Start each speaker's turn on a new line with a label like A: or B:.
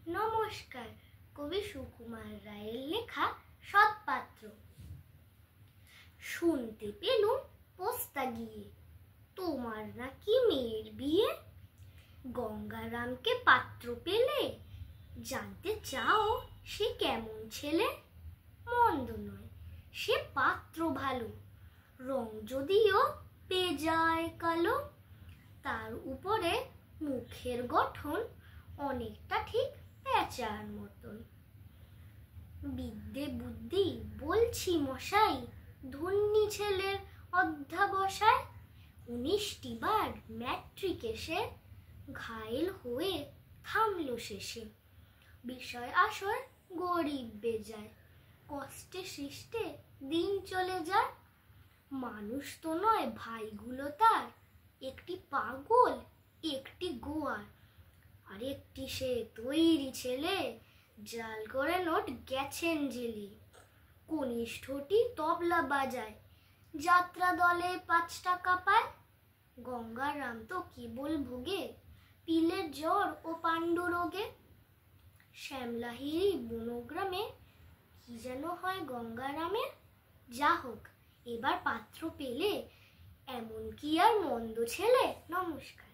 A: নমস্কার। কবি সুকুমার রায়ের লেখা সৎপাত্র। শুনতে পেলুম পোস্তা গিয়ে তোমার নাকি মেয়ের বিয়ে। গঙ্গারামকে পাত্র পেলে জানতে চাও সে কেমন ছেলে। মন্দ নয়, সে পাত্র ভালো, রং যদিও বেজায় কালো। তার উপরে মুখের গঠন অনেকটা ঠিক পেঁচার মতন। বিদ্যে বুদ্ধি বলছি মশাই, ধন্যী ছেলের অধ্যাবসায়। 19টি বার ম্যাট্রিক এসে ঘায়েল হয়ে থামল শেষে। বিষয় আশয় গরিব বেজায়, কষ্টে সৃষ্টে দিন চলে যায়। মানুষ তো নয় ভাইগুলো তার, একটি পাগল একটি গোয়ার। আরেকটি সে তৈরি ছেলে, জাল করে নোট গেছেন জেলে। কনিষ্ঠটি তবলা বাজায়, যাত্রা দলে 5 টাকা পায়। গঙ্গারাম তো কেবল ভোগে পিলের জ্বর ও পাণ্ডু রোগে। শ্যামলাহিরি বনগ্রামে কি যেন হয় গঙ্গারামের। যা হোক, এবার পাত্র পেলে, এমন কি আর মন্দ ছেলে। নমস্কার।